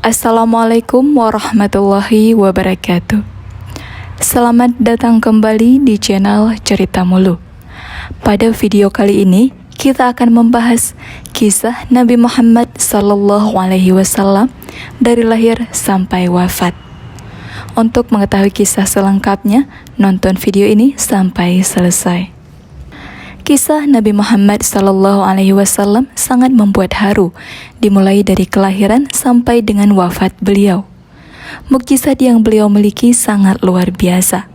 Assalamualaikum warahmatullahi wabarakatuh. Selamat datang kembali di channel Cerita Mulu. Pada video kali ini, kita akan membahas kisah Nabi Muhammad SAW dari lahir sampai wafat. Untuk mengetahui kisah selengkapnya, nonton video ini sampai selesai. Kisah Nabi Muhammad SAW sangat membuat haru, dimulai dari kelahiran sampai dengan wafat beliau. Mukjizat yang beliau miliki sangat luar biasa.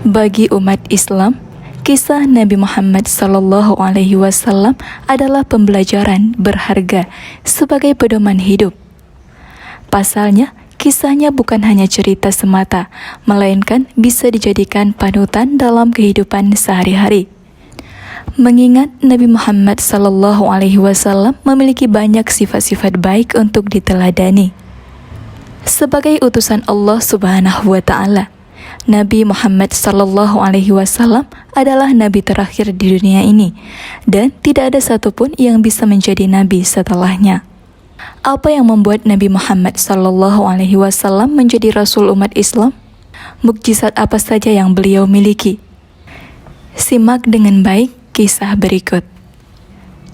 Bagi umat Islam, kisah Nabi Muhammad SAW adalah pembelajaran berharga sebagai pedoman hidup. Pasalnya, kisahnya bukan hanya cerita semata, melainkan bisa dijadikan panutan dalam kehidupan sehari-hari. Mengingat Nabi Muhammad SAW memiliki banyak sifat-sifat baik untuk diteladani. Sebagai utusan Allah Subhanahu wa Ta'ala, Nabi Muhammad SAW adalah nabi terakhir di dunia ini, dan tidak ada satupun yang bisa menjadi nabi setelahnya. Apa yang membuat Nabi Muhammad SAW menjadi rasul umat Islam? Mukjizat apa saja yang beliau miliki? Simak dengan baik kisah berikut.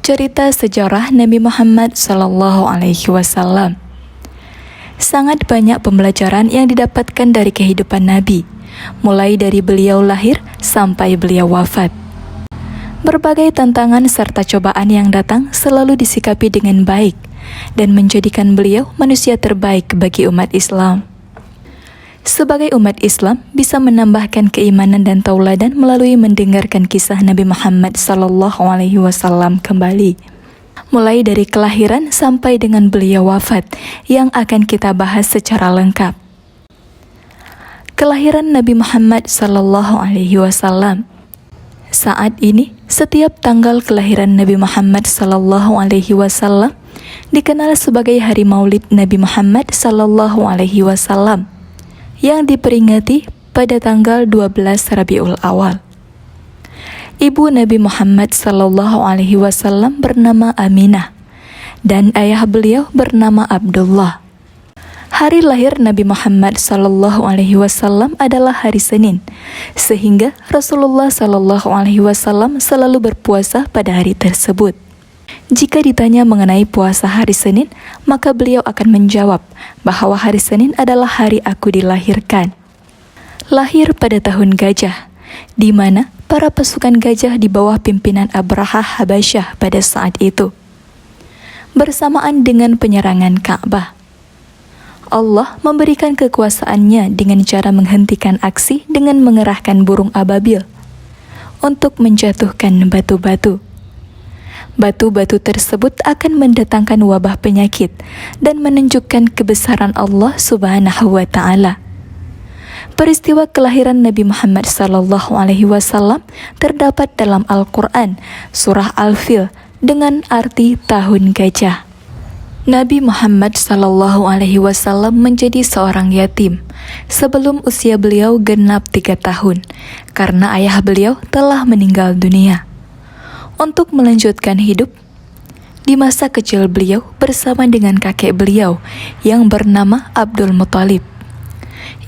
Cerita sejarah Nabi Muhammad SAW. Sangat banyak pembelajaran yang didapatkan dari kehidupan Nabi, mulai dari beliau lahir sampai beliau wafat. Berbagai tantangan serta cobaan yang datang selalu disikapi dengan baik dan menjadikan beliau manusia terbaik bagi umat Islam. Sebagai umat Islam bisa menambahkan keimanan dan tauladan melalui mendengarkan kisah Nabi Muhammad SAW kembali, mulai dari kelahiran sampai dengan beliau wafat, yang akan kita bahas secara lengkap. Kelahiran Nabi Muhammad SAW. Saat ini, setiap tanggal kelahiran Nabi Muhammad SAW dikenal sebagai hari Maulid Nabi Muhammad SAW, yang diperingati pada tanggal 12 Rabiul Awal. Ibu Nabi Muhammad SAW bernama Aminah, dan ayah beliau bernama Abdullah. Hari lahir Nabi Muhammad SAW adalah hari Senin, sehingga Rasulullah SAW selalu berpuasa pada hari tersebut. Jika ditanya mengenai puasa hari Senin, maka beliau akan menjawab bahwa hari Senin adalah hari aku dilahirkan. Lahir pada tahun gajah, di mana para pasukan gajah di bawah pimpinan Abraha Habasyah pada saat itu, bersamaan dengan penyerangan Ka'bah. Allah memberikan kekuasaannya dengan cara menghentikan aksi dengan mengerahkan burung ababil untuk menjatuhkan batu-batu. Batu-batu tersebut akan mendatangkan wabah penyakit dan menunjukkan kebesaran Allah Subhanahu wa Ta'ala. Peristiwa kelahiran Nabi Muhammad SAW terdapat dalam Al-Quran, surah Al-Fil, dengan arti tahun gajah. Nabi Muhammad SAW menjadi seorang yatim sebelum usia beliau genap 3 tahun, karena ayah beliau telah meninggal dunia. Untuk melanjutkan hidup, di masa kecil beliau bersama dengan kakek beliau yang bernama Abdul Muthalib.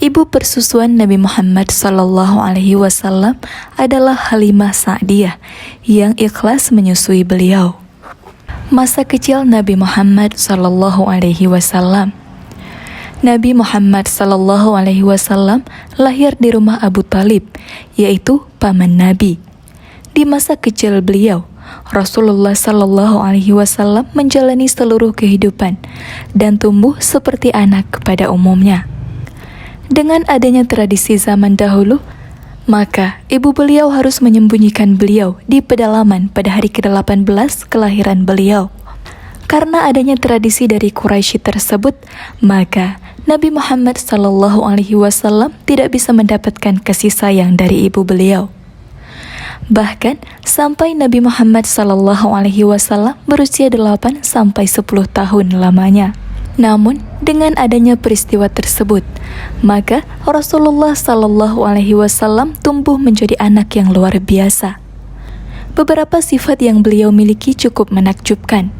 Ibu persusuan Nabi Muhammad SAW adalah Halimah Sa'diyah yang ikhlas menyusui beliau. Masa kecil Nabi Muhammad SAW. Nabi Muhammad SAW lahir di rumah Abu Talib, yaitu paman Nabi. Di masa kecil beliau, Rasulullah SAW menjalani seluruh kehidupan dan tumbuh seperti anak pada umumnya. Dengan adanya tradisi zaman dahulu, maka ibu beliau harus menyembunyikan beliau di pedalaman pada hari ke-18 kelahiran beliau. Karena adanya tradisi dari Quraisy tersebut, maka Nabi Muhammad SAW tidak bisa mendapatkan kasih sayang dari ibu beliau. Bahkan sampai Nabi Muhammad SAW berusia 8 sampai 10 tahun lamanya. Namun dengan adanya peristiwa tersebut, maka Rasulullah SAW tumbuh menjadi anak yang luar biasa. Beberapa sifat yang beliau miliki cukup menakjubkan,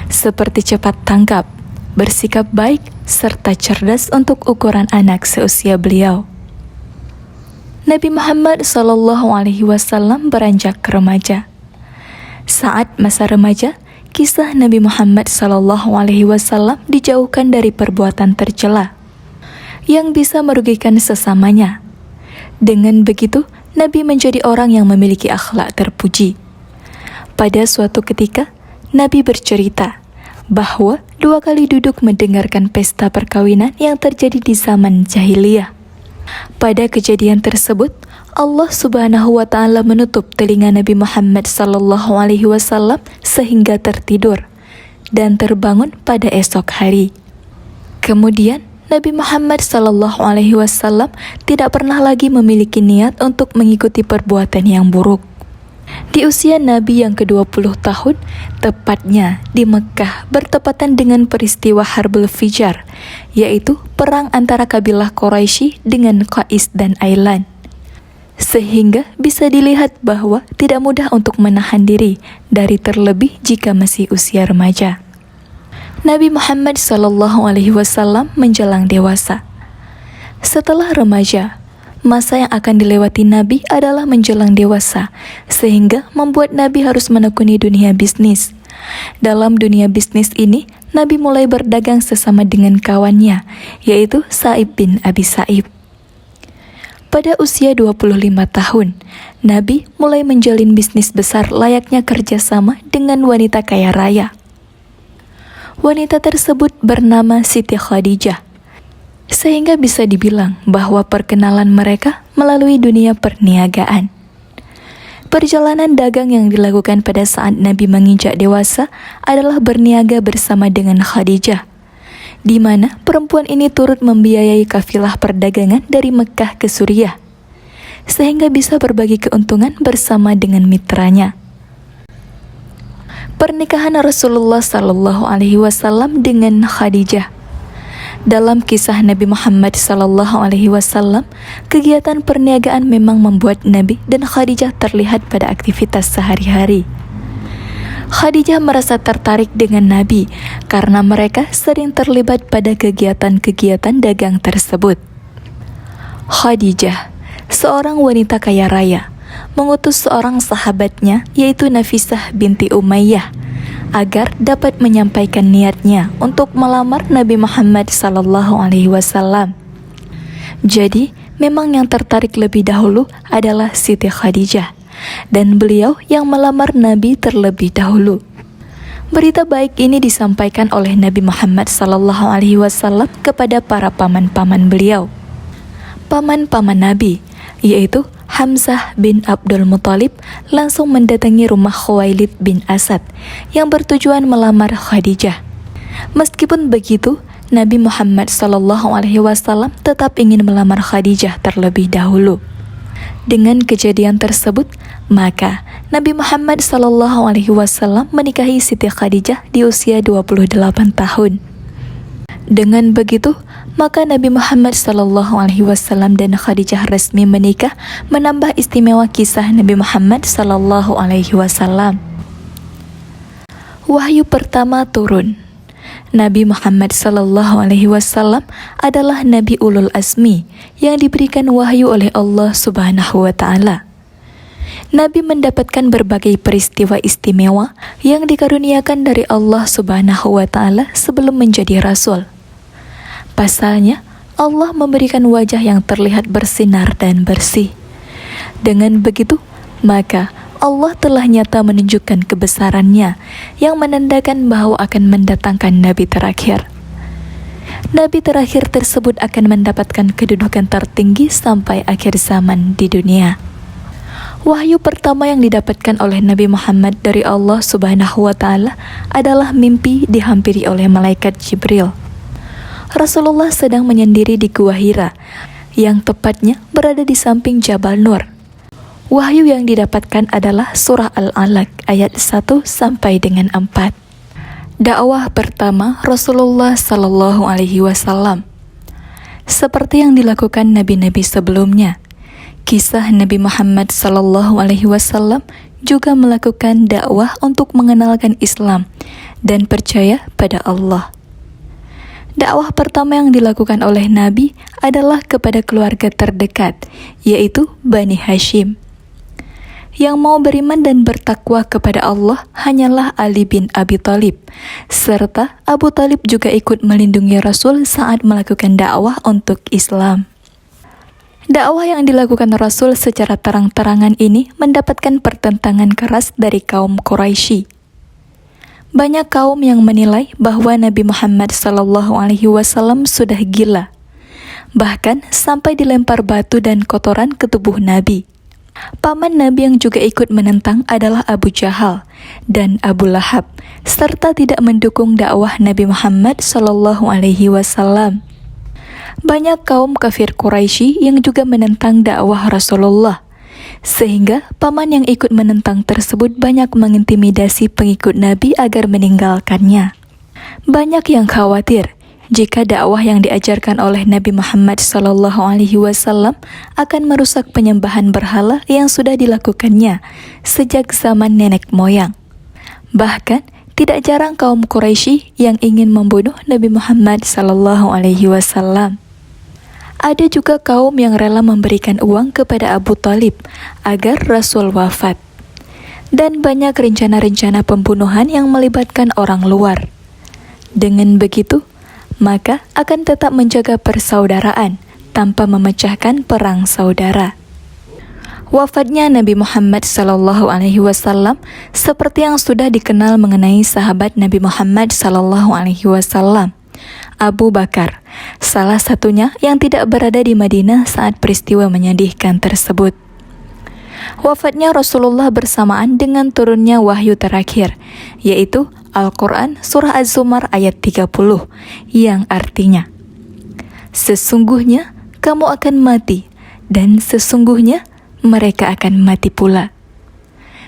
seperti cepat tanggap, bersikap baik, serta cerdas untuk ukuran anak seusia beliau. Nabi Muhammad SAW beranjak remaja. Saat masa remaja, kisah Nabi Muhammad SAW dijauhkan dari perbuatan tercela yang bisa merugikan sesamanya. Dengan begitu, Nabi menjadi orang yang memiliki akhlak terpuji. Pada suatu ketika, Nabi bercerita bahwa 2 kali duduk mendengarkan pesta perkawinan yang terjadi di zaman jahiliyah. Pada kejadian tersebut, Allah Subhanahu wa Ta'ala menutup telinga Nabi Muhammad SAW sehingga tertidur dan terbangun pada esok hari. Kemudian Nabi Muhammad SAW tidak pernah lagi memiliki niat untuk mengikuti perbuatan yang buruk. Di usia Nabi yang ke-20 tahun, tepatnya di Mekkah bertepatan dengan peristiwa Harbul Fijar, yaitu perang antara kabilah Quraisy dengan Qais dan Ailan. Sehingga bisa dilihat bahwa tidak mudah untuk menahan diri dari terlebih jika masih usia remaja. Nabi Muhammad SAW menjelang dewasa. Setelah remaja, masa yang akan dilewati Nabi adalah menjelang dewasa, sehingga membuat Nabi harus menekuni dunia bisnis. Dalam dunia bisnis ini, Nabi mulai berdagang sesama dengan kawannya, yaitu Sa'ib bin Abi Sa'ib. Pada usia 25 tahun, Nabi mulai menjalin bisnis besar layaknya kerjasama dengan wanita kaya raya. Wanita tersebut bernama Siti Khadijah, sehingga bisa dibilang bahwa perkenalan mereka melalui dunia perniagaan. Perjalanan dagang yang dilakukan pada saat Nabi menginjak dewasa adalah berniaga bersama dengan Khadijah, di mana perempuan ini turut membiayai kafilah perdagangan dari Mekkah ke Suriah, sehingga bisa berbagi keuntungan bersama dengan mitranya. Pernikahan Rasulullah SAW dengan Khadijah. Dalam kisah Nabi Muhammad SAW, kegiatan perniagaan memang membuat Nabi dan Khadijah terlihat pada aktivitas sehari-hari. Khadijah merasa tertarik dengan Nabi karena mereka sering terlibat pada kegiatan-kegiatan dagang tersebut. Khadijah, seorang wanita kaya raya, mengutus seorang sahabatnya yaitu Nafisah binti Umayyah agar dapat menyampaikan niatnya untuk melamar Nabi Muhammad SAW. Jadi, memang yang tertarik lebih dahulu adalah Siti Khadijah, dan beliau yang melamar Nabi terlebih dahulu. Berita baik ini disampaikan oleh Nabi Muhammad SAW kepada para paman-paman beliau. Paman-paman Nabi, yaitu Hamzah bin Abdul Muthalib, langsung mendatangi rumah Khuwailid bin Asad yang bertujuan melamar Khadijah. Meskipun begitu, Nabi Muhammad SAW tetap ingin melamar Khadijah terlebih dahulu. Dengan kejadian tersebut, maka Nabi Muhammad SAW menikahi Siti Khadijah di usia 28 tahun. Dengan begitu, maka Nabi Muhammad SAW dan Khadijah resmi menikah, menambah istimewa kisah Nabi Muhammad SAW. Wahyu pertama turun. Nabi Muhammad SAW adalah Nabi Ulul Azmi yang diberikan wahyu oleh Allah Subhanahu wa Ta'ala. Nabi mendapatkan berbagai peristiwa istimewa yang dikaruniakan dari Allah Subhanahu wa Ta'ala sebelum menjadi rasul. Pasalnya, Allah memberikan wajah yang terlihat bersinar dan bersih. Dengan begitu, maka Allah telah nyata menunjukkan kebesarannya yang menandakan bahwa akan mendatangkan Nabi terakhir. Nabi terakhir tersebut akan mendapatkan kedudukan tertinggi sampai akhir zaman di dunia. Wahyu pertama yang didapatkan oleh Nabi Muhammad dari Allah Subhanahu wa Ta'ala adalah mimpi dihampiri oleh malaikat Jibril. Rasulullah sedang menyendiri di Gua Hira, yang tepatnya berada di samping Jabal Nur. Wahyu yang didapatkan adalah surah Al-Alaq ayat 1 sampai dengan 4. Dakwah pertama Rasulullah SAW. Seperti yang dilakukan nabi-nabi sebelumnya, kisah Nabi Muhammad SAW juga melakukan dakwah untuk mengenalkan Islam dan percaya pada Allah. Dakwah pertama yang dilakukan oleh Nabi adalah kepada keluarga terdekat, yaitu Bani Hashim. Yang mau beriman dan bertakwa kepada Allah hanyalah Ali bin Abi Thalib, serta Abu Thalib juga ikut melindungi Rasul saat melakukan dakwah untuk Islam. Dakwah yang dilakukan Rasul secara terang-terangan ini mendapatkan pertentangan keras dari kaum Quraisy. Banyak kaum yang menilai bahwa Nabi Muhammad SAW sudah gila, bahkan sampai dilempar batu dan kotoran ke tubuh Nabi. Paman Nabi yang juga ikut menentang adalah Abu Jahal dan Abu Lahab, serta tidak mendukung dakwah Nabi Muhammad SAW. Banyak kaum kafir Quraisy yang juga menentang dakwah Rasulullah, sehingga paman yang ikut menentang tersebut banyak mengintimidasi pengikut Nabi agar meninggalkannya. Banyak yang khawatir jika dakwah yang diajarkan oleh Nabi Muhammad SAW akan merusak penyembahan berhala yang sudah dilakukannya sejak zaman nenek moyang. Bahkan, tidak jarang kaum Quraisy yang ingin membunuh Nabi Muhammad SAW. Ada juga kaum yang rela memberikan uang kepada Abu Thalib agar Rasul wafat. Dan banyak rencana-rencana pembunuhan yang melibatkan orang luar. Dengan begitu, maka akan tetap menjaga persaudaraan tanpa memecahkan perang saudara. Wafatnya Nabi Muhammad SAW seperti yang sudah dikenal mengenai sahabat Nabi Muhammad SAW, Abu Bakar, salah satunya yang tidak berada di Madinah saat peristiwa menyedihkan tersebut. Wafatnya Rasulullah bersamaan dengan turunnya wahyu terakhir, yaitu Al-Quran Surah Az-Zumar ayat 30, yang artinya, sesungguhnya kamu akan mati, dan sesungguhnya mereka akan mati pula.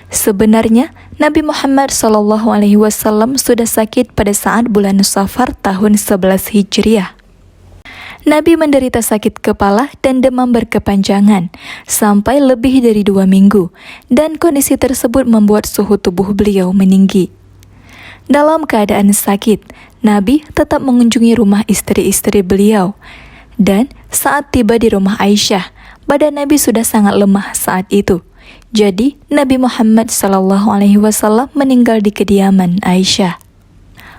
Sebenarnya, Nabi Muhammad SAW sudah sakit pada saat bulan Safar tahun 11 Hijriah. Nabi menderita sakit kepala dan demam berkepanjangan sampai lebih dari 2 minggu, dan kondisi tersebut membuat suhu tubuh beliau meninggi. Dalam keadaan sakit, Nabi tetap mengunjungi rumah istri-istri beliau, dan saat tiba di rumah Aisyah, badan Nabi sudah sangat lemah saat itu. Jadi, Nabi Muhammad SAW meninggal di kediaman Aisyah.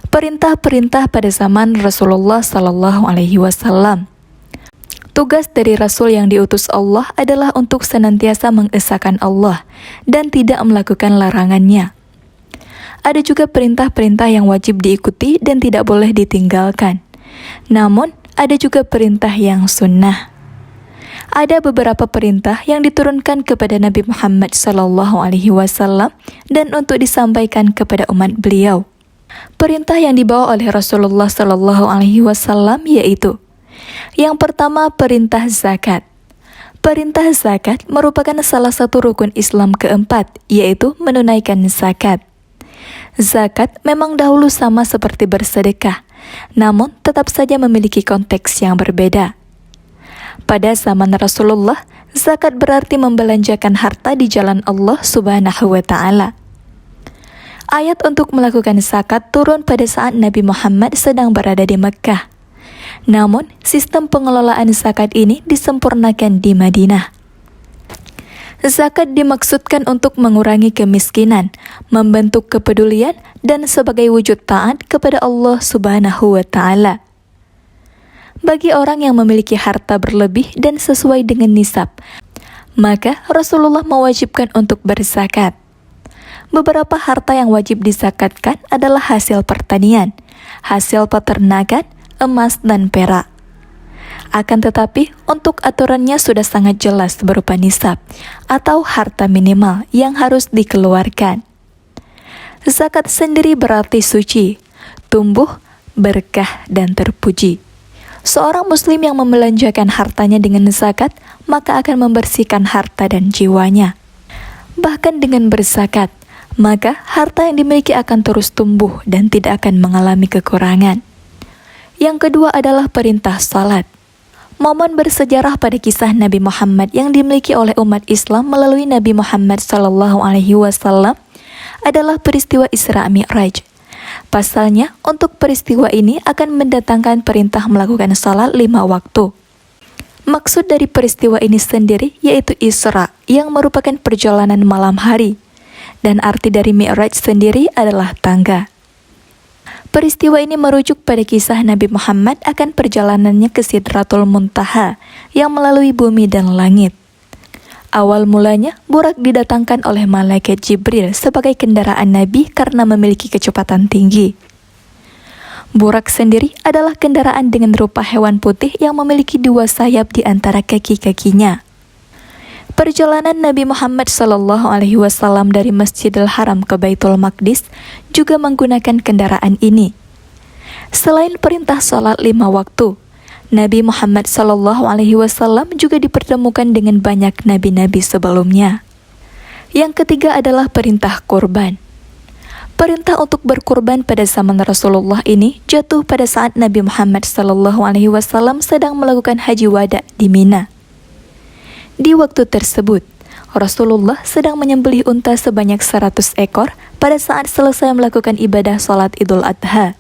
Perintah-perintah pada zaman Rasulullah SAW. Tugas dari Rasul yang diutus Allah adalah untuk senantiasa mengesahkan Allah dan tidak melakukan larangannya. Ada juga perintah-perintah yang wajib diikuti dan tidak boleh ditinggalkan. Namun, ada juga perintah yang sunnah. Ada beberapa perintah yang diturunkan kepada Nabi Muhammad SAW dan untuk disampaikan kepada umat beliau. Perintah yang dibawa oleh Rasulullah SAW yaitu: yang pertama, perintah zakat. Perintah zakat merupakan salah satu rukun Islam keempat, yaitu menunaikan zakat. Zakat memang dahulu sama seperti bersedekah, namun tetap saja memiliki konteks yang berbeda. Pada zaman Rasulullah, zakat berarti membelanjakan harta di jalan Allah Subhanahu wa Ta'ala. Ayat untuk melakukan zakat turun pada saat Nabi Muhammad sedang berada di Mekkah. Namun, sistem pengelolaan zakat ini disempurnakan di Madinah. Zakat dimaksudkan untuk mengurangi kemiskinan, membentuk kepedulian, dan sebagai wujud taat kepada Allah Subhanahu wa Ta'ala. Bagi orang yang memiliki harta berlebih dan sesuai dengan nisab, maka Rasulullah mewajibkan untuk berzakat. Beberapa harta yang wajib dizakatkan adalah hasil pertanian, hasil peternakan, emas, dan perak. Akan tetapi, untuk aturannya sudah sangat jelas berupa nisab atau harta minimal yang harus dikeluarkan. Zakat sendiri berarti suci, tumbuh, berkah, dan terpuji. Seorang muslim yang membelanjakan hartanya dengan zakat, maka akan membersihkan harta dan jiwanya. Bahkan dengan berzakat, maka harta yang dimiliki akan terus tumbuh dan tidak akan mengalami kekurangan. Yang kedua adalah perintah salat. Momen bersejarah pada kisah Nabi Muhammad yang dimiliki oleh umat Islam melalui Nabi Muhammad SAW adalah peristiwa Isra Mi'raj. Pasalnya, untuk peristiwa ini akan mendatangkan perintah melakukan salat 5 waktu. Maksud dari peristiwa ini sendiri yaitu Isra, yang merupakan perjalanan malam hari. Dan arti dari Mi'raj sendiri adalah tangga. Peristiwa ini merujuk pada kisah Nabi Muhammad akan perjalanannya ke Sidratul Muntaha yang melalui bumi dan langit. Awal mulanya, burak didatangkan oleh malaikat Jibril sebagai kendaraan Nabi karena memiliki kecepatan tinggi. Burak sendiri adalah kendaraan dengan rupa hewan putih yang memiliki 2 sayap di antara kaki-kakinya. Perjalanan Nabi Muhammad SAW dari Masjidil Haram ke Baitul Maqdis juga menggunakan kendaraan ini. Selain perintah salat 5 waktu, Nabi Muhammad SAW juga dipertemukan dengan banyak nabi-nabi sebelumnya. Yang ketiga adalah perintah kurban. Perintah untuk berkurban pada zaman Rasulullah ini jatuh pada saat Nabi Muhammad SAW sedang melakukan haji wada di Mina. Di waktu tersebut, Rasulullah sedang menyembelih unta sebanyak 100 ekor pada saat selesai melakukan ibadah salat Idul Adha.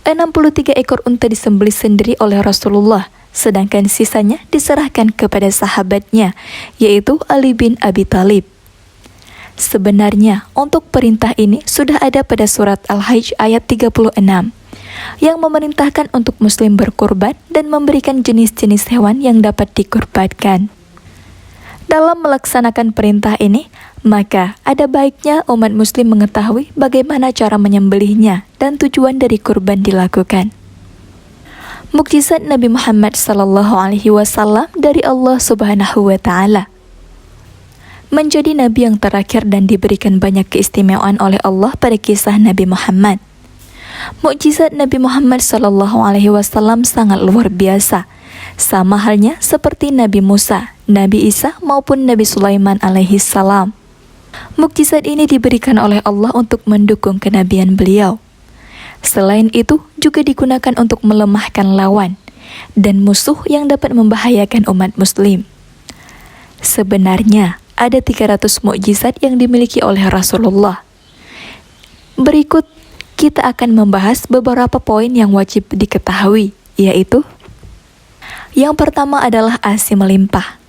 63 ekor unta disembelih sendiri oleh Rasulullah, sedangkan sisanya diserahkan kepada sahabatnya, yaitu Ali bin Abi Thalib. Sebenarnya, untuk perintah ini sudah ada pada surat Al-Hajj ayat 36, yang memerintahkan untuk muslim berkurban dan memberikan jenis-jenis hewan yang dapat dikurbankan. Dalam melaksanakan perintah ini, maka ada baiknya umat muslim mengetahui bagaimana cara menyembelihnya dan tujuan dari kurban dilakukan. Mukjizat Nabi Muhammad SAW dari Allah Subhanahu wa Ta'ala. Menjadi nabi yang terakhir dan diberikan banyak keistimewaan oleh Allah pada kisah Nabi Muhammad. Mukjizat Nabi Muhammad SAW sangat luar biasa, sama halnya seperti Nabi Musa, Nabi Isa maupun Nabi Sulaiman alaihissalam. Mukjizat ini diberikan oleh Allah untuk mendukung kenabian beliau. Selain itu, juga digunakan untuk melemahkan lawan dan musuh yang dapat membahayakan umat muslim. Sebenarnya, ada 300 mukjizat yang dimiliki oleh Rasulullah. Berikut, kita akan membahas beberapa poin yang wajib diketahui, yaitu yang pertama adalah ASI melimpah.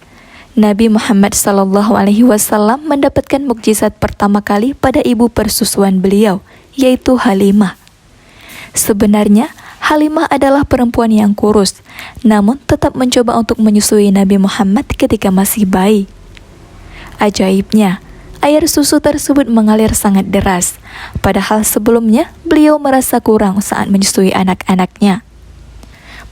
Nabi Muhammad SAW mendapatkan mukjizat pertama kali pada ibu persusuan beliau, yaitu Halimah. Sebenarnya, Halimah adalah perempuan yang kurus, namun tetap mencoba untuk menyusui Nabi Muhammad ketika masih bayi. Ajaibnya, air susu tersebut mengalir sangat deras, padahal sebelumnya beliau merasa kurang saat menyusui anak-anaknya.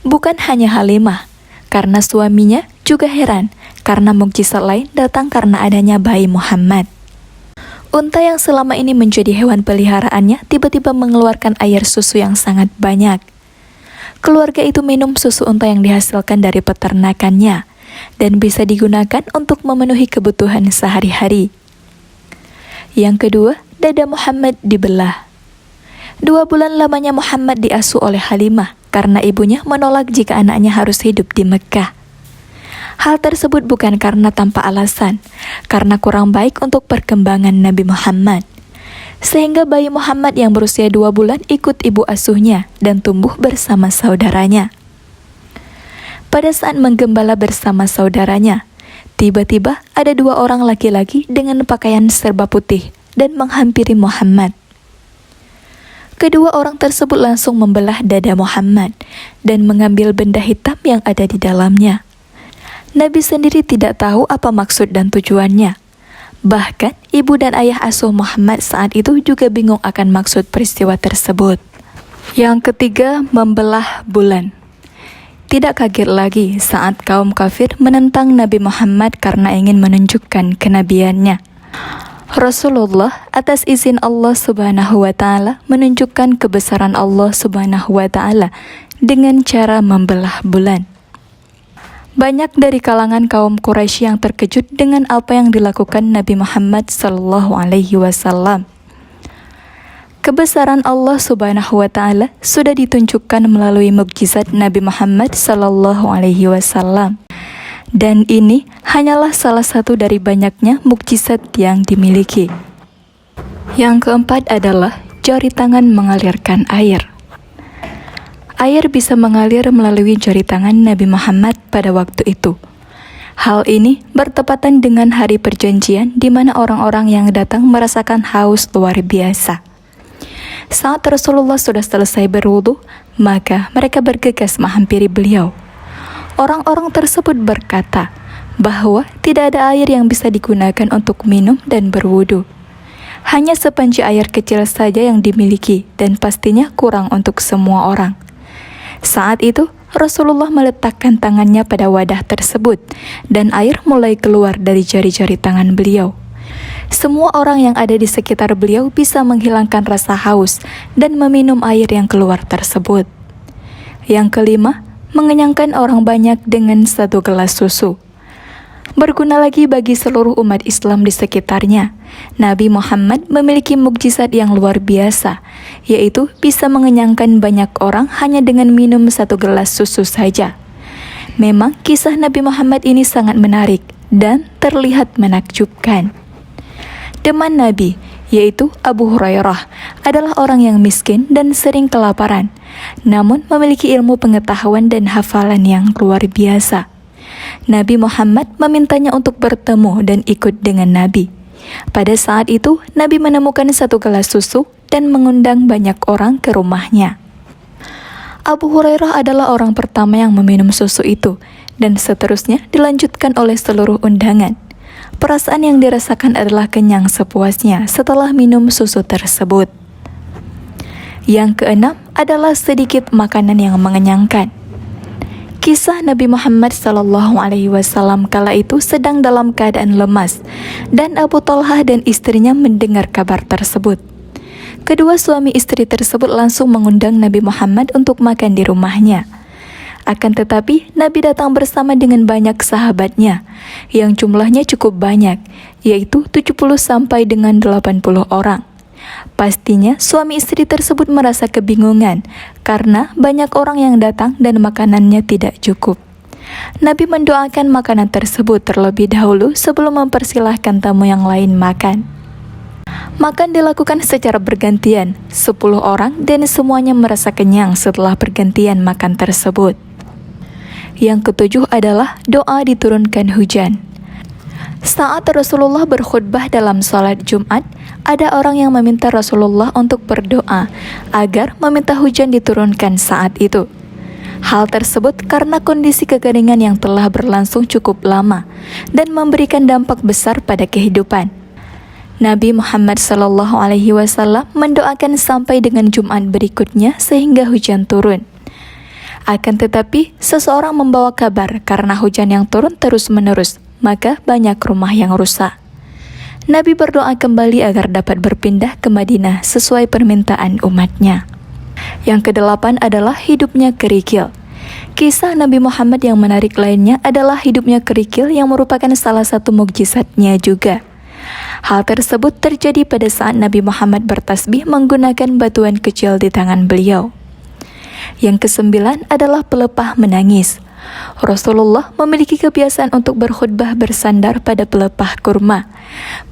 Bukan hanya Halimah, karena suaminya juga heran karena mukjizat lain datang karena adanya bayi Muhammad. Unta yang selama ini menjadi hewan peliharaannya tiba-tiba mengeluarkan air susu yang sangat banyak. Keluarga itu minum susu unta yang dihasilkan dari peternakannya dan bisa digunakan untuk memenuhi kebutuhan sehari-hari. Yang kedua, dada Muhammad dibelah. 2 bulan lamanya Muhammad diasuh oleh Halimah karena ibunya menolak jika anaknya harus hidup di Mekkah. Hal tersebut bukan karena tanpa alasan, karena kurang baik untuk perkembangan Nabi Muhammad. Sehingga bayi Muhammad yang berusia 2 bulan ikut ibu asuhnya dan tumbuh bersama saudaranya. Pada saat menggembala bersama saudaranya, tiba-tiba ada 2 orang laki-laki dengan pakaian serba putih dan menghampiri Muhammad. Kedua orang tersebut langsung membelah dada Muhammad dan mengambil benda hitam yang ada di dalamnya. Nabi sendiri tidak tahu apa maksud dan tujuannya. Bahkan, ibu dan ayah asuh Muhammad saat itu juga bingung akan maksud peristiwa tersebut. Yang ketiga, membelah bulan. Tidak kaget lagi saat kaum kafir menentang Nabi Muhammad karena ingin menunjukkan kenabiannya. Rasulullah atas izin Allah Subhanahu wa Ta'ala menunjukkan kebesaran Allah Subhanahu wa Ta'ala dengan cara membelah bulan. Banyak dari kalangan kaum Quraisy yang terkejut dengan apa yang dilakukan Nabi Muhammad SAW. Kebesaran Allah Subhanahu wa Ta'ala sudah ditunjukkan melalui mukjizat Nabi Muhammad SAW. Dan ini hanyalah salah satu dari banyaknya mukjizat yang dimiliki. Yang keempat adalah jari tangan mengalirkan air. Air bisa mengalir melalui jari tangan Nabi Muhammad pada waktu itu. Hal ini bertepatan dengan hari perjanjian di mana orang-orang yang datang merasakan haus luar biasa. Saat Rasulullah sudah selesai berwudu, maka mereka bergegas menghampiri beliau. Orang-orang tersebut berkata bahwa tidak ada air yang bisa digunakan untuk minum dan berwudu. Hanya sepanci air kecil saja yang dimiliki dan pastinya kurang untuk semua orang. Saat itu, Rasulullah meletakkan tangannya pada wadah tersebut dan air mulai keluar dari jari-jari tangan beliau. Semua orang yang ada di sekitar beliau bisa menghilangkan rasa haus dan meminum air yang keluar tersebut. Yang kelima, mengenyangkan orang banyak dengan 1 gelas susu. Berguna lagi bagi seluruh umat Islam di sekitarnya. Nabi Muhammad memiliki mukjizat yang luar biasa, yaitu bisa mengenyangkan banyak orang hanya dengan minum 1 gelas susu saja. Memang kisah Nabi Muhammad ini sangat menarik dan terlihat menakjubkan. Teman Nabi, yaitu Abu Hurairah, adalah orang yang miskin dan sering kelaparan, namun memiliki ilmu pengetahuan dan hafalan yang luar biasa. Nabi Muhammad memintanya untuk bertemu dan ikut dengan Nabi. Pada saat itu, Nabi menemukan 1 gelas susu dan mengundang banyak orang ke rumahnya. Abu Hurairah adalah orang pertama yang meminum susu itu, dan seterusnya dilanjutkan oleh seluruh undangan. Perasaan yang dirasakan adalah kenyang sepuasnya setelah minum susu tersebut. Yang keenam adalah sedikit makanan yang mengenyangkan. Kisah Nabi Muhammad SAW kala itu sedang dalam keadaan lemas, dan Abu Talhah dan istrinya mendengar kabar tersebut. Kedua suami istri tersebut langsung mengundang Nabi Muhammad untuk makan di rumahnya. Akan tetapi, Nabi datang bersama dengan banyak sahabatnya, yang jumlahnya cukup banyak, yaitu 70 sampai dengan 80 orang. Pastinya suami istri tersebut merasa kebingungan karena banyak orang yang datang dan makanannya tidak cukup. Nabi mendoakan makanan tersebut terlebih dahulu sebelum mempersilahkan tamu yang lain makan. Makan dilakukan secara bergantian, 10 orang dan semuanya merasa kenyang setelah pergantian makan tersebut. Yang ketujuh adalah doa diturunkan hujan. Saat Rasulullah berkhutbah dalam salat Jumat, ada orang yang meminta Rasulullah untuk berdoa agar meminta hujan diturunkan saat itu. Hal tersebut karena kondisi kekeringan yang telah berlangsung cukup lama dan memberikan dampak besar pada kehidupan. Nabi Muhammad SAW mendoakan sampai dengan Jumat berikutnya sehingga hujan turun. Akan tetapi, seseorang membawa kabar karena hujan yang turun terus-menerus, maka banyak rumah yang rusak. Nabi berdoa kembali agar dapat berpindah ke Madinah sesuai permintaan umatnya. Yang kedelapan adalah hidupnya kerikil. Kisah Nabi Muhammad yang menarik lainnya adalah hidupnya kerikil yang merupakan salah satu mukjizatnya juga. Hal tersebut terjadi pada saat Nabi Muhammad bertasbih menggunakan batuan kecil di tangan beliau. Yang kesembilan adalah pelepah menangis. Rasulullah memiliki kebiasaan untuk berkhutbah bersandar pada pelepah kurma.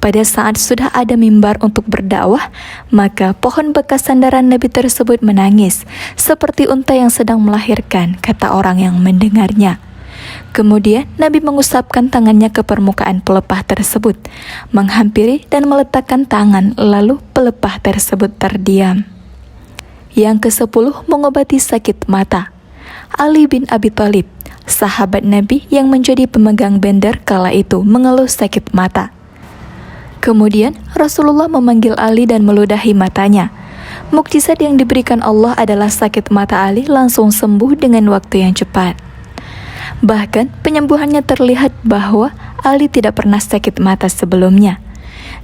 Pada saat sudah ada mimbar untuk berdakwah, maka pohon bekas sandaran Nabi tersebut menangis, seperti unta yang sedang melahirkan, kata orang yang mendengarnya. Kemudian Nabi mengusapkan tangannya ke permukaan pelepah tersebut, menghampiri dan meletakkan tangan, lalu pelepah tersebut terdiam. Yang ke-10, mengobati sakit mata. Ali bin Abi Thalib, sahabat Nabi yang menjadi pemegang bender kala itu, mengeluh sakit mata. Kemudian Rasulullah memanggil Ali dan meludahi matanya. Mukjizat yang diberikan Allah adalah sakit mata Ali langsung sembuh dengan waktu yang cepat. Bahkan penyembuhannya terlihat bahwa Ali tidak pernah sakit mata sebelumnya.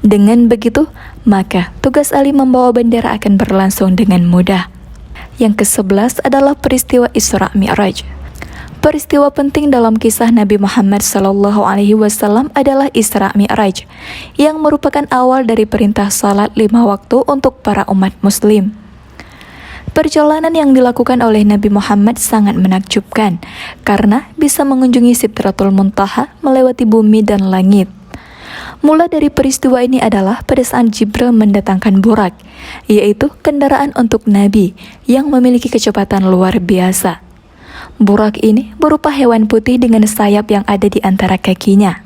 Dengan begitu, maka tugas Ali membawa bendera akan berlangsung dengan mudah. Yang ke-11 adalah peristiwa Isra Mi'raj. Peristiwa penting dalam kisah Nabi Muhammad SAW adalah Isra Mi'raj, yang merupakan awal dari perintah salat 5 waktu untuk para umat muslim. Perjalanan yang dilakukan oleh Nabi Muhammad sangat menakjubkan, karena bisa mengunjungi Sidratul Muntaha melewati bumi dan langit. Mula dari peristiwa ini adalah pada saat Jibril mendatangkan Burak, yaitu kendaraan untuk Nabi yang memiliki kecepatan luar biasa. Burak ini berupa hewan putih dengan sayap yang ada di antara kakinya.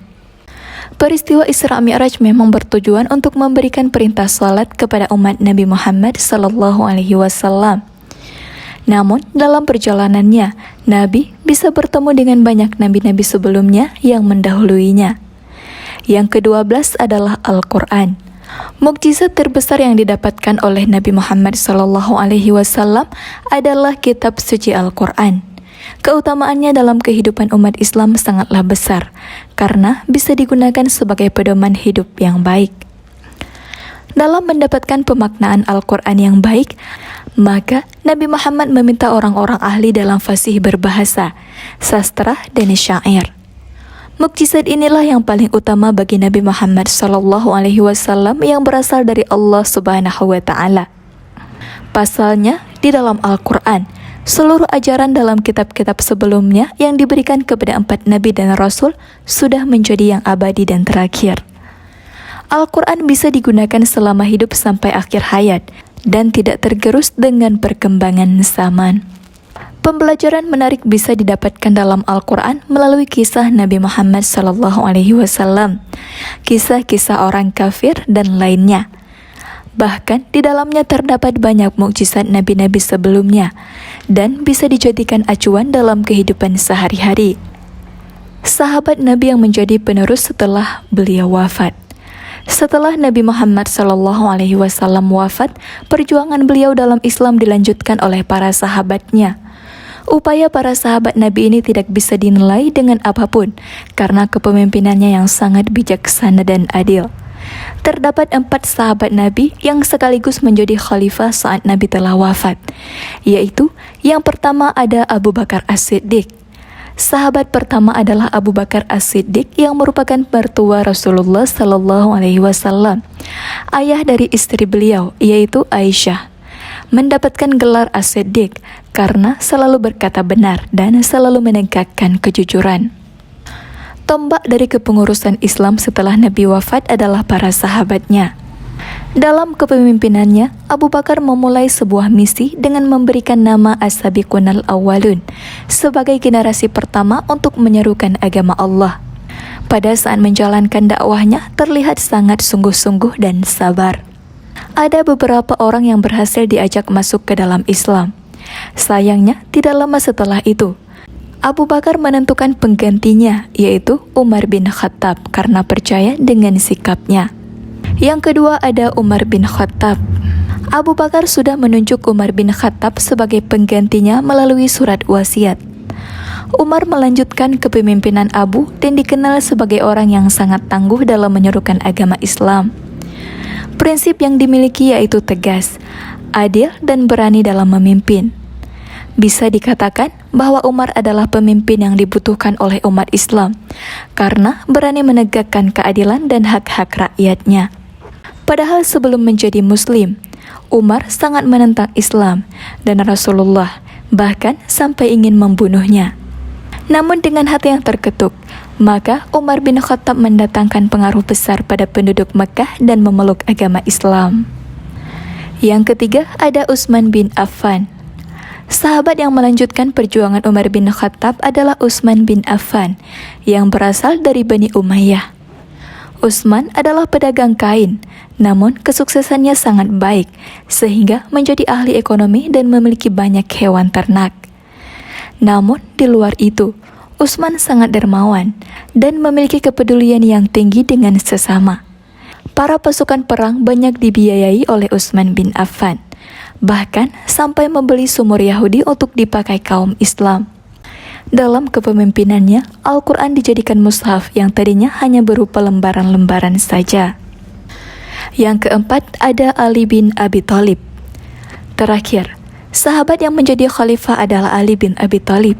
Peristiwa Isra Mi'raj memang bertujuan untuk memberikan perintah salat kepada umat Nabi Muhammad SAW. Namun, dalam perjalanannya, Nabi bisa bertemu dengan banyak nabi-nabi sebelumnya yang mendahuluinya. Yang ke-12 adalah Al-Quran. Mukjizat terbesar yang didapatkan oleh Nabi Muhammad SAW adalah kitab suci Al-Quran. Keutamaannya dalam kehidupan umat Islam sangatlah besar, karena bisa digunakan sebagai pedoman hidup yang baik. Dalam mendapatkan pemaknaan Al-Quran yang baik, maka Nabi Muhammad meminta orang-orang ahli dalam fasih berbahasa, sastra, dan syair. Mukjizat inilah yang paling utama bagi Nabi Muhammad SAW yang berasal dari Allah Subhanahu wa Ta'ala. Pasalnya, di dalam Al-Quran, seluruh ajaran dalam kitab-kitab sebelumnya yang diberikan kepada 4 nabi dan rasul sudah menjadi yang abadi dan terakhir. Al-Quran bisa digunakan selama hidup sampai akhir hayat dan tidak tergerus dengan perkembangan zaman. Pembelajaran menarik bisa didapatkan dalam Al-Quran melalui kisah Nabi Muhammad SAW, kisah-kisah orang kafir, dan lainnya. Bahkan di dalamnya terdapat banyak mukjizat nabi-nabi sebelumnya dan bisa dijadikan acuan dalam kehidupan sehari-hari. Sahabat Nabi yang menjadi penerus setelah beliau wafat. Setelah Nabi Muhammad SAW wafat, perjuangan beliau dalam Islam dilanjutkan oleh para sahabatnya. Upaya para sahabat Nabi ini tidak bisa dinilai dengan apapun karena kepemimpinannya yang sangat bijaksana dan adil. Terdapat 4 sahabat Nabi yang sekaligus menjadi khalifah saat Nabi telah wafat, yaitu yang pertama ada Abu Bakar As-Siddiq. Sahabat pertama adalah Abu Bakar As-Siddiq yang merupakan mertua Rasulullah SAW, ayah dari istri beliau yaitu Aisyah. Mendapatkan gelar As-Siddiq karena selalu berkata benar dan selalu menegakkan kejujuran. Tombak dari kepengurusan Islam setelah Nabi wafat adalah para sahabatnya. Dalam kepemimpinannya, Abu Bakar memulai sebuah misi dengan memberikan nama As-Sabiqunal Awwalun sebagai generasi pertama untuk menyerukan agama Allah. Pada saat menjalankan dakwahnya, terlihat sangat sungguh-sungguh dan sabar. Ada beberapa orang yang berhasil diajak masuk ke dalam Islam. Sayangnya, tidak lama setelah itu, Abu Bakar menentukan penggantinya, yaitu Umar bin Khattab, karena percaya dengan sikapnya. Yang kedua ada Umar bin Khattab. Abu Bakar sudah menunjuk Umar bin Khattab sebagai penggantinya melalui surat wasiat. Umar melanjutkan kepemimpinan Abu dan dikenal sebagai orang yang sangat tangguh dalam menyerukan agama Islam. Prinsip yang dimiliki yaitu tegas, adil, dan berani dalam memimpin. Bisa dikatakan bahwa Umar adalah pemimpin yang dibutuhkan oleh umat Islam karena berani menegakkan keadilan dan hak-hak rakyatnya. Padahal sebelum menjadi Muslim, Umar sangat menentang Islam dan Rasulullah, bahkan sampai ingin membunuhnya. Namun dengan hati yang terketuk, maka Umar bin Khattab mendatangkan pengaruh besar pada penduduk Mekah dan memeluk agama Islam. Yang ketiga ada Utsman bin Affan. Sahabat yang melanjutkan perjuangan Umar bin Khattab adalah Utsman bin Affan yang berasal dari Bani Umayyah. Utsman adalah pedagang kain, namun kesuksesannya sangat baik sehingga menjadi ahli ekonomi dan memiliki banyak hewan ternak. Namun di luar itu, Utsman sangat dermawan dan memiliki kepedulian yang tinggi dengan sesama. Para pasukan perang banyak dibiayai oleh Utsman bin Affan, bahkan sampai membeli sumur Yahudi untuk dipakai kaum Islam. Dalam kepemimpinannya, Al-Quran dijadikan mushaf yang tadinya hanya berupa lembaran-lembaran saja. Yang keempat ada Ali bin Abi Thalib. Terakhir, sahabat yang menjadi khalifah adalah Ali bin Abi Thalib,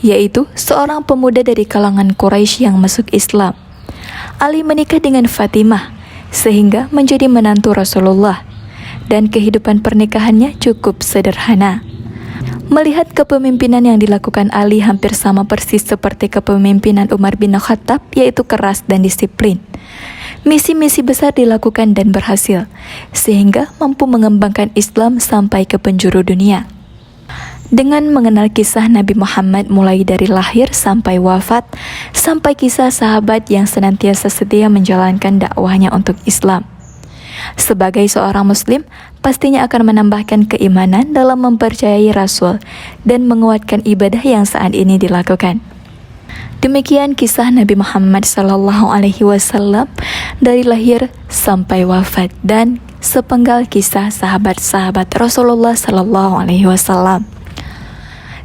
yaitu seorang pemuda dari kalangan Quraisy yang masuk Islam. Ali menikah dengan Fatimah, sehingga menjadi menantu Rasulullah, dan kehidupan pernikahannya cukup sederhana. Melihat kepemimpinan yang dilakukan Ali hampir sama persis seperti kepemimpinan Umar bin Khattab, yaitu keras dan disiplin. Misi-misi besar dilakukan dan berhasil, sehingga mampu mengembangkan Islam sampai ke penjuru dunia. Dengan mengenal kisah Nabi Muhammad mulai dari lahir sampai wafat, sampai kisah sahabat yang senantiasa setia menjalankan dakwahnya untuk Islam. Sebagai seorang muslim, pastinya akan menambahkan keimanan dalam mempercayai Rasul dan menguatkan ibadah yang saat ini dilakukan. Demikian kisah Nabi Muhammad SAW dari lahir sampai wafat dan sepenggal kisah sahabat-sahabat Rasulullah SAW.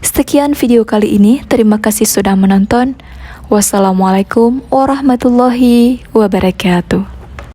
Sekian video kali ini, terima kasih sudah menonton. Wassalamualaikum warahmatullahi wabarakatuh.